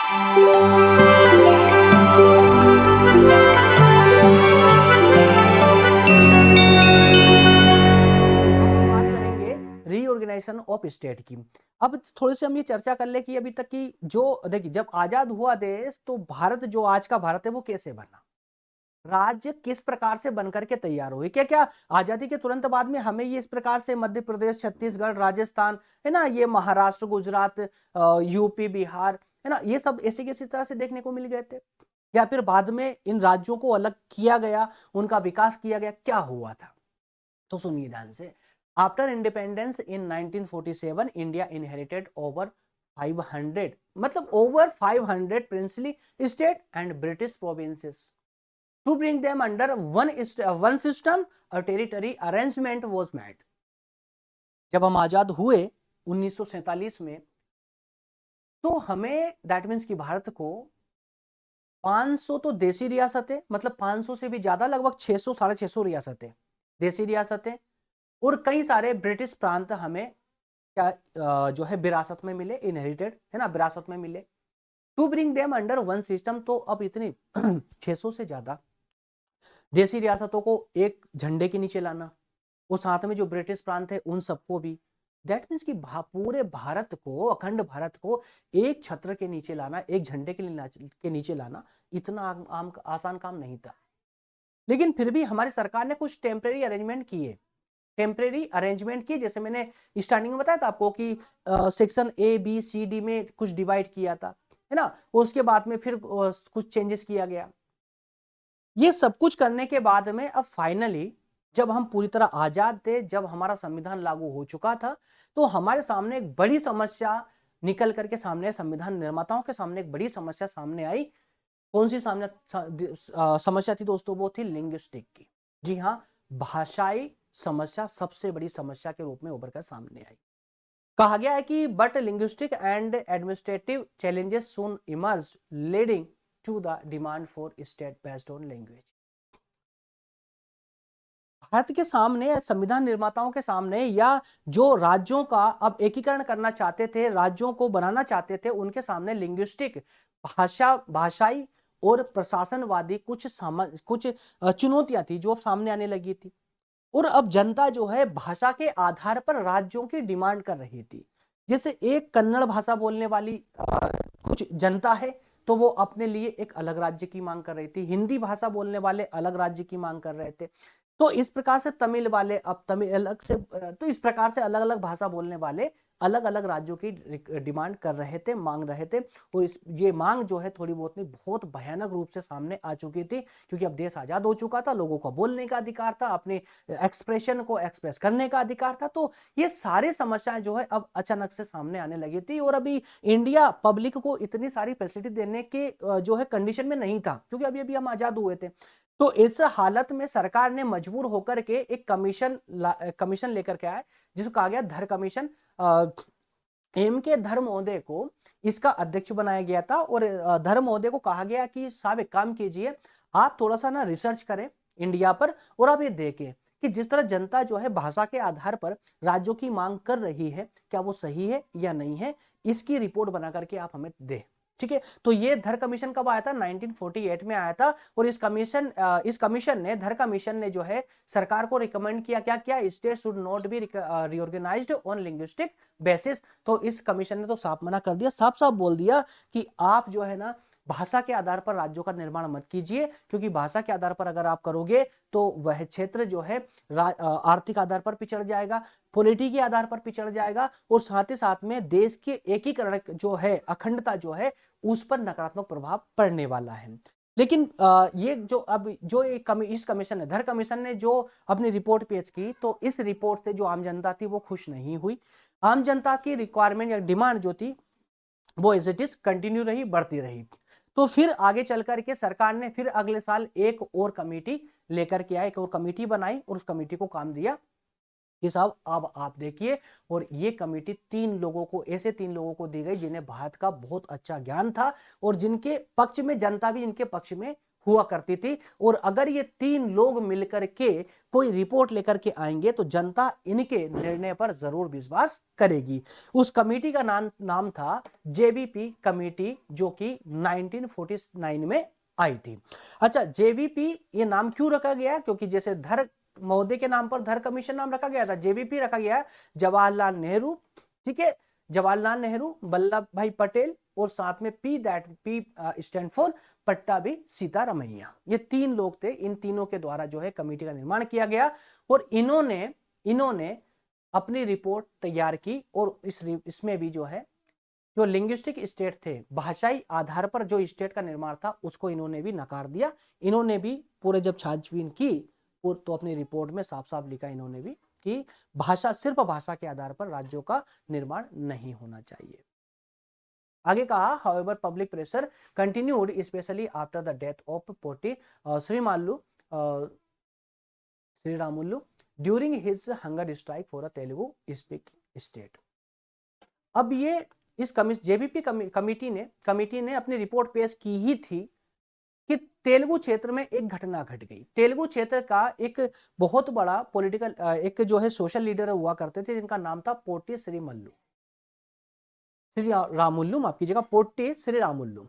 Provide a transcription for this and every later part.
Reorganisation of state की। अब थोड़ी सी हम ये चर्चा कर ले कि अभी तक की जो देखिए, जब आजाद हुआ देश तो भारत, जो आज का भारत है, वो कैसे बना, राज्य किस प्रकार से बनकर के तैयार हुए। क्या क्या आजादी के तुरंत बाद में हमें ये इस प्रकार से मध्य प्रदेश, छत्तीसगढ़, राजस्थान, है ना, ये महाराष्ट्र, गुजरात, यूपी, बिहार, है ना, ये सब ऐसे किसी तरह से देखने को मिल गए थे, या फिर बाद में इन राज्यों को अलग किया गया, उनका विकास किया गया, क्या हुआ था? तो सुनिए ध्यान से। After independence in 1947 India inherited over 500, मतलब over 500 princely state and British provinces to bring them under one system, a territory arrangement was made. जब हम आजाद हुए 1947 में, तो हमें दैट मीन्स कि भारत को 500 तो देसी रियासतें, मतलब 500 से भी ज्यादा, लगभग 600, 650 रियासतें, देसी रियासतें, और कई सारे ब्रिटिश प्रांत हमें क्या जो है विरासत में मिले, इनहेरिटेड, है ना, विरासत में मिले। To bring them under one system, तो अब इतनी 600 से ज्यादा देसी रियासतों को एक झंडे के नीचे लाना, और साथ में जो ब्रिटिश प्रांत है उन सबको भी, दैट मीन्स कि पूरे भारत को, अखंड भारत को एक छत्र के नीचे लाना, एक झंडे के नीचे लाना, इतना आसान काम नहीं था। लेकिन फिर भी हमारी सरकार ने कुछ टेम्परेरी अरेंजमेंट किए, जैसे मैंने स्टार्टिंग में बताया था आपको कि section A B C D में कुछ डिवाइड किया था, है ना, उसके बाद में फिर कुछ चेंजेस किया गया। ये सब कुछ करने के बाद में अब फाइनली जब हम पूरी तरह आजाद थे, जब हमारा संविधान लागू हो चुका था, तो हमारे सामने एक बड़ी समस्या निकल करके सामने, संविधान निर्माताओं के सामने एक बड़ी समस्या सामने आई। कौन सी सामने समस्या थी दोस्तों? वो थी लिंग्विस्टिक की। जी हाँ, भाषाई समस्या सबसे बड़ी समस्या के रूप में उभर कर सामने आई। कहा गया है कि but linguistic and administrative challenges soon emerge, leading to the demand for state based on language. Bharat के सामने, संविधान निर्माताओं के सामने, या जो राज्यों का अब एकीकरण करना चाहते थे, राज्यों को बनाना चाहते थे, उनके सामने लिंग्विस्टिक, भाषाई और प्रशासनवादी कुछ चुनौतियां थी जो सामने आने लगी थी। और अब जनता जो है भाषा के आधार पर राज्यों की डिमांड कर रही थी। जैसे एक कन्नड़ भाषा बोलने वाली कुछ जनता है, तो वो अपने लिए एक अलग राज्य की मांग कर रही थी। हिंदी भाषा बोलने वाले अलग राज्य की मांग कर रहे थे। तो इस प्रकार से तमिल वाले अब तमिल अलग से, तो इस प्रकार से अलग अलग भाषा बोलने वाले अलग अलग राज्यों की डिमांड कर रहे थे, मांग रहे थे। और ये मांग जो है थोड़ी बहुत नहीं, बहुत भयानक रूप से सामने आ चुकी थी, क्योंकि अब देश आजाद हो चुका था, लोगों को बोलने का अधिकार था, अपने एक्सप्रेशन को एक्सप्रेस करने का अधिकार था। तो ये सारी समस्याएं जो है अब अचानक से सामने आने लगी थी। और अभी इंडिया पब्लिक को इतनी सारी फैसिलिटी देने के जो है कंडीशन में नहीं था, क्योंकि अभी अभी हम आजाद हुए थे। तो इस हालत में सरकार ने मजबूर होकर के एक कमीशन लेकर के आया, जिसको कहा गया धर कमीशन। एम के धर महोदय को इसका अध्यक्ष बनाया गया था। और धर महोदय को कहा गया कि साहब एक काम कीजिए, आप थोड़ा सा ना रिसर्च करें इंडिया पर, और आप ये देखें कि जिस तरह जनता जो है भाषा के आधार पर राज्यों की मांग कर रही है, क्या वो सही है या नहीं है, इसकी रिपोर्ट बना करके आप हमें दें। ठीक है, तो ये धर कमीशन कब आया था? 1948 में आया था। और इस कमीशन ने जो है सरकार को रिकमेंड किया, क्या क्या, state should not be reorganized on linguistic basis. तो इस कमीशन ने तो साफ मना कर दिया, साफ साफ बोल दिया कि आप जो है ना भाषा के आधार पर राज्यों का निर्माण मत कीजिए, क्योंकि भाषा के आधार पर अगर आप करोगे तो वह क्षेत्र जो है आर्थिक आधार पर पिछड़ जाएगा, पॉलिटी के आधार पर पिछड़ जाएगा, और साथ ही साथ में देश के एकीकरण जो है, अखंडता जो है, उस पर नकारात्मक प्रभाव पड़ने वाला है। लेकिन ये जो अब जो इस कमीशन ने, धर कमीशन ने जो अपनी रिपोर्ट पेश की, तो इस रिपोर्ट से जो आम जनता थी वो खुश नहीं हुई। आम जनता की रिक्वायरमेंट या डिमांड जो थी वो एज इट इज कंटिन्यू रही, बढ़ती रही। तो फिर आगे चल करके सरकार ने फिर अगले साल एक और कमेटी लेकर के आए, एक और कमेटी बनाई, और उस कमेटी को काम दिया कि साहब अब आप देखिए। और ये कमेटी ऐसे तीन लोगों को दी गई जिन्हें भारत का बहुत अच्छा ज्ञान था, और जिनके पक्ष में जनता भी इनके पक्ष में हुआ करती थी। और अगर ये 3 लोग मिलकर के कोई रिपोर्ट लेकर के आएंगे तो जनता इनके निर्णय पर जरूर विश्वास करेगी। उस कमेटी का नाम था जेबीपी कमेटी, जो कि 1949 में आई थी। अच्छा, जेबीपी ये नाम क्यों रखा गया? क्योंकि जैसे धर महोदय के नाम पर धर कमीशन नाम रखा गया था, जेबीपी रखा गया जवाहरलाल नेहरू, ठीक है, जवाहरलाल नेहरू, वल्लभ भाई पटेल, और साथ में P stand for Pattabhi Sitaramayya. ये 3 लोग थे, इन तीनों के द्वारा जो है कमेटी का निर्माण किया गया और इन्होंने अपनी रिपोर्ट तैयार की। और इसमें भी जो है जो लिंग्विस्टिक स्टेट थे, भाषाई आधार पर जो स्टेट का निर्माण था, उसको इन्होंने भी नकार दिया। इन्होंने भी पूरे जब छानबीन की तो अपनी रिपोर्ट में साफ साफ लिखा इन्होंने भी कि सिर्फ भाषा के आधार पर राज्यों का निर्माण नहीं होना चाहिए। आगे कहा, however public pressure continued specially after the death of Potti Sriramulu during his hunger strike for a Telugu speaking state. अब ये इस जेबीपी कमेटी ने अपनी रिपोर्ट पेश की ही थी कि तेलुगु क्षेत्र में एक घटना घट गई। तेलुगु क्षेत्र का एक बहुत बड़ा पॉलिटिकल एक जो है सोशल लीडर हुआ करते थे, जिनका नाम था पोटी श्रीरामुलु, माफ कीजिएगा, पोटी श्रीरामुलु।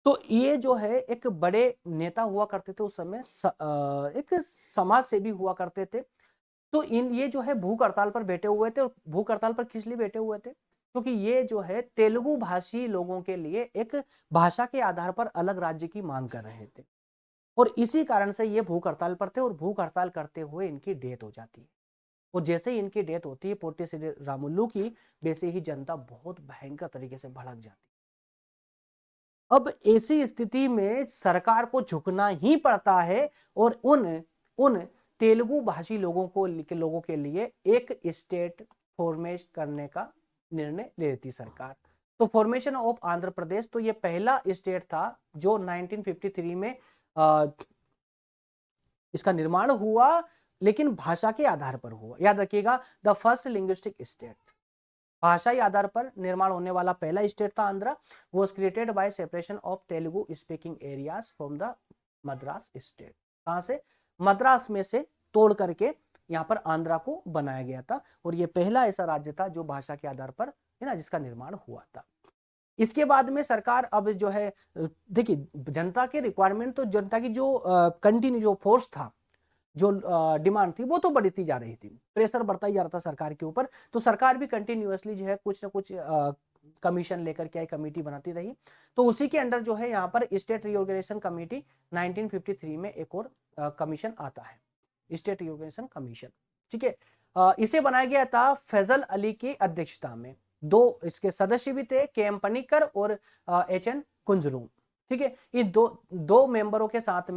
तो ये जो है एक बड़े नेता हुआ करते थे उस समय, एक समाज सेवी हुआ करते थे। तो ये जो है भूख हड़ताल पर बैठे हुए थे। और भूख हड़ताल पर किस लिए बैठे हुए थे? क्योंकि ये जो है तेलुगु भाषी लोगों के लिए एक भाषा के आधार पर अलग राज्य की मांग कर रहे थे। और इसी कारण से ये भूख हड़ताल पर थे और भूख हड़ताल करते हुए इनकी डेथ हो जाती है। और जैसे ही इनकी डेथ होती है पोटी श्रीरामुलु की, वैसे ही जनता बहुत भयंकर तरीके से भड़क जाती है। अब ऐसी स्थिति में सरकार को झुकना ही पड़ता है और उन तेलुगु भाषी लोगों के लिए एक स्टेट फॉर्मेट करने का निर्णय लेती सरकार। तो फॉर्मेशन ऑफ आंध्र प्रदेश, तो ये पहला स्टेट था जो 1953 में इसका निर्माण हुआ, लेकिन भाषा के आधार पर हुआ। याद रखिएगा, द फर्स्ट लिंग्विस्टिक स्टेट, भाषाई आधार पर निर्माण होने वाला पहला स्टेट था Andhra. Was created by separation of Telugu speaking areas from the Madras state. कहां से? मद्रास में से तोड़ करके यहां पर आंध्रा को बनाया गया था। और यह पहला ऐसा राज्य था जो भाषा के आधार पर है ना, जिसका निर्माण हुआ था। इसके बाद में सरकार अब जो है, देखिए जनता के रिक्वायरमेंट, तो जनता की जो कंटिन्यू जो फोर्स था, जो डिमांड थी, वो तो बढ़ती जा रही थी, प्रेशर बढ़ता ही जा रहा था सरकार के ऊपर। तो सरकार भी कंटिन्यूअसली जो है कुछ ना कुछ कमीशन लेकर के आई, कमेटी बनाती रही। तो उसी के अंडर जो है यहाँ पर स्टेट रीऑर्गेनाइजेशन कमेटी 1953 में एक और कमीशन आता है, स्टेट रीऑर्गेनाइजेशन कमीशन, ठीक है। इसे बनाया गया था फैजल अली की अध्यक्षता में। 2 इसके सदस्य भी थे, के.एम. पनिक्कर और एच.एन. कुंजरू, ठीक है। ये दो मेंबरों के साथ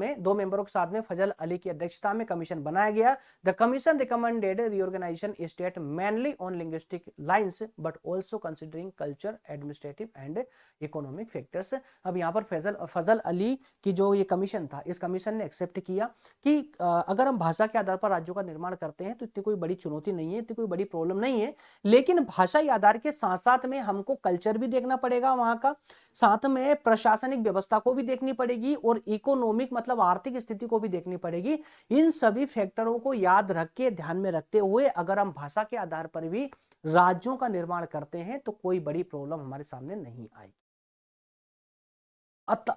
में फजल अली की अध्यक्षता में कमीशन बनाया गया। The commission recommended reorganisation state mainly on linguistic lines but also considering culture, administrative and economic factors. अब यहाँ पर फजल अली की जो ये कमीशन था, इस कमीशन ने एक्सेप्ट किया कि अगर हम भाषा के आधार पर राज्यों का निर्माण करते हैं तो इतनी कोई बड़ी चुनौती नहीं है, इतनी कोई बड़ी प्रॉब्लम नहीं है, लेकिन भाषाई आधार के साथ साथ में हमको कल्चर भी देखना पड़ेगा वहां का, साथ में प्रशासनिक व्यवस्था को भी देखनी पड़ेगी और इकोनॉमिक मतलब आर्थिक स्थिति को भी देखनी पड़ेगी। इन सभी फैक्टरों को याद रख के, ध्यान में रखते हुए अगर हम भाषा के आधार पर भी राज्यों का निर्माण करते हैं तो कोई बड़ी प्रॉब्लम हमारे सामने नहीं आएगी।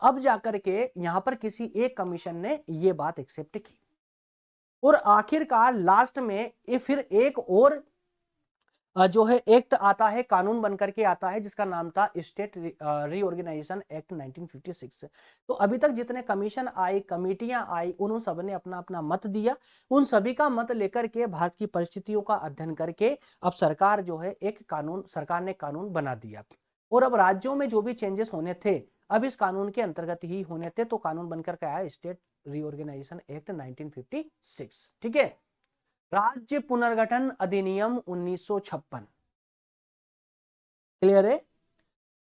अब जाकर के यहां पर किसी एक कमीशन ने यह बात एक्सेप्ट की और आखिरकार लास्ट में फिर एक और जो है एक्ट आता है, कानून बनकर के आता है, जिसका नाम था स्टेट रीऑर्गेनाइजेशन एक्ट 1956। तो अभी तक जितने कमीशन आई, कमेटियां आई, उन सब ने अपना अपना मत दिया। उन सभी का मत लेकर के भारत की परिस्थितियों का अध्ययन करके अब सरकार जो है सरकार ने कानून बना दिया। और अब राज्यों में जो भी चेंजेस होने थे अब इस कानून के अंतर्गत ही होने थे। तो कानून बनकर के आया स्टेट रीऑर्गेनाइजेशन एक्ट 1956, ठीक है। राज्य पुनर्गठन अधिनियम 1956, क्लियर है।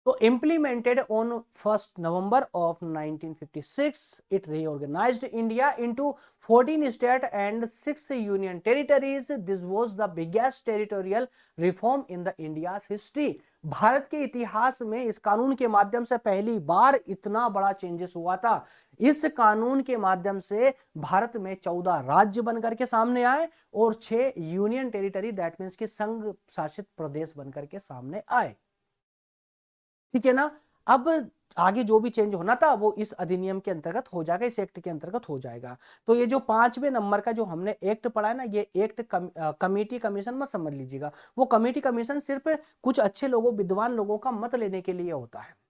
तो implemented on 1st November of 1956, it reorganized India into 14 states and 6 union territories. This was the biggest territorial reform in the India's history. Bharat के इतिहास में इस कानून के माध्यम से पहली बार इतना बड़ा चेंजेस हुआ था। इस कानून के माध्यम से भारत में 14 राज्य बनकर के सामने आए और 6 यूनियन टेरिटरी, दैट मीन्स कि संघ शासित प्रदेश बनकर के सामने आए। ठीक है ना। अब आगे जो भी चेंज होना था वो इस अधिनियम के अंतर्गत हो जाएगा, इस एक्ट के अंतर्गत हो जाएगा। तो ये जो 5वें नंबर का जो हमने एक्ट पढ़ा है ना, ये एक्ट कमेटी कमीशन मत समझ लीजिएगा। वो कमेटी कमीशन सिर्फ कुछ अच्छे लोगों, विद्वान लोगों का मत लेने के लिए होता है।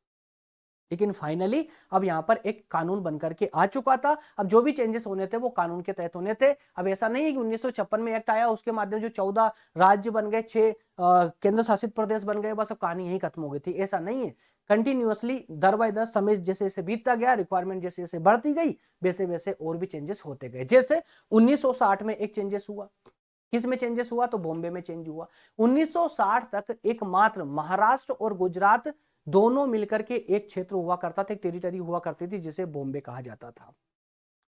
लेकिन फाइनली अब यहां पर एक कानून बनकर के आ चुका था। अब जो भी चेंजेस होने थे वो कानून के तहत होने थे। अब ऐसा नहीं है कि 1956 में एक्ट आया, उसके माध्यम जो 14 राज्य बन गए, 6 केंद्र शासित प्रदेश बन गए, बस अब कहानी यही खत्म हो गई थी, ऐसा नहीं है। कंटिन्यूअसली दर बाय दर समय जैसे जैसे बीतता गया, रिक्वायरमेंट जैसे जैसे बढ़ती गई, वैसे वैसे और भी चेंजेस होते गए। जैसे 1960 में एक चेंजेस हुआ। किस में चेंजेस हुआ? तो बॉम्बे में चेंज हुआ। 1960 तक एकमात्र महाराष्ट्र और गुजरात दोनों मिलकर के एक क्षेत्र हुआ करता था, एक टेरिटरी हुआ करती थी जिसे बॉम्बे कहा जाता था।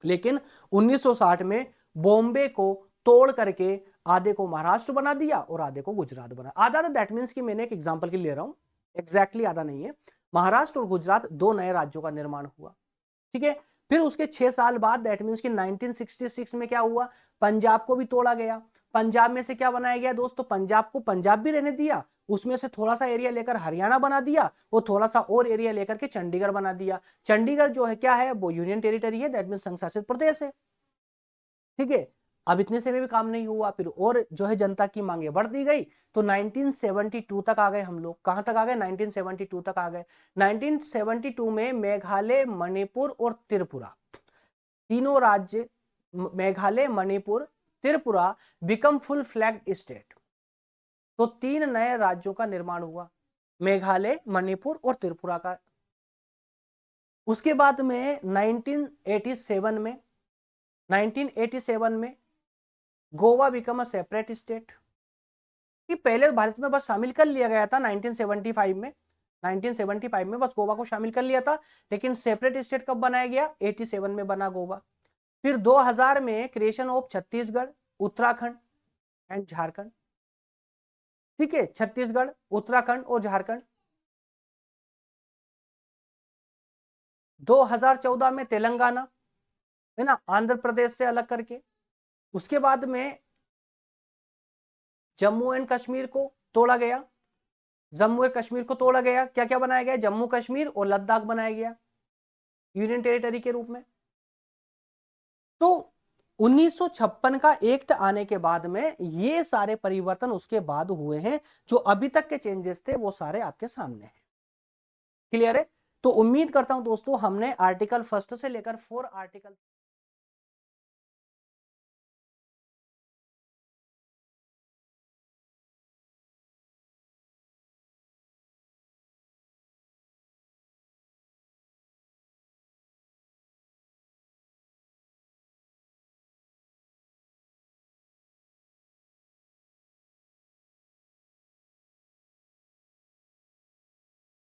लेकिन 1960 में बॉम्बे को तोड़ करके आधे को महाराष्ट्र बना दिया और आधे को गुजरात बना। आधा तो दैट मीन्स कि मैंने एक एग्जांपल के लिए ले रहा हूं, एग्जैक्टली आधा नहीं है। महाराष्ट्र और गुजरात दो नए राज्यों का निर्माण हुआ। ठीक है। फिर उसके 6 साल बाद दैट मीन्स कि 1966 में क्या हुआ? पंजाब को भी तोड़ा गया। पंजाब में से क्या बनाया गया दोस्तों? पंजाब को पंजाब भी रहने दिया, उसमें से थोड़ा सा एरिया लेकर हरियाणा बना दिया और थोड़ा सा और एरिया लेकर के चंडीगढ़ बना दिया। चंडीगढ़ जो है क्या है? वो यूनियन टेरिटरी है, दैट मीन्स संघ शासित प्रदेश है। ठीक है। अब इतने से भी काम नहीं हुआ, फिर और जो है जनता की मांगे बढ़ती गई, तो 1972 तक आ गए हम लोग। कहां तक आ गए? 1972 तक आ गए। 1972 में मेघालय, मणिपुर और त्रिपुरा, तीनों राज्य, Meghalaya, Manipur, Tripura become full flagged state. तो 3 नए राज्यों का निर्माण हुआ, मेघालय, मणिपुर और त्रिपुरा का। उसके बाद में 1987 में Goa become a separate state. कि पहले भारत में बस शामिल कर लिया गया था 1975 में, 1975 में बस गोवा को शामिल कर लिया था, लेकिन सेपरेट स्टेट कब बनाया गया? 87 में बना गोवा। फिर 2000 में creation of Chhattisgarh, Uttarakhand and Jharkhand. ठीक है, छत्तीसगढ़, उत्तराखंड और झारखंड। 2014 में तेलंगाना, है ना, आंध्र प्रदेश से अलग करके। उसके बाद में जम्मू एंड कश्मीर को तोड़ा गया, जम्मू एंड कश्मीर को तोड़ा गया। क्या क्या बनाया गया? जम्मू कश्मीर और लद्दाख बनाया गया यूनियन टेरिटरी के रूप में। तो 1956 का एक्ट आने के बाद में ये सारे परिवर्तन उसके बाद हुए हैं। जो अभी तक के चेंजेस थे वो सारे आपके सामने हैं। क्लियर है? तो उम्मीद करता हूं दोस्तों हमने आर्टिकल 1 से लेकर 4 आर्टिकल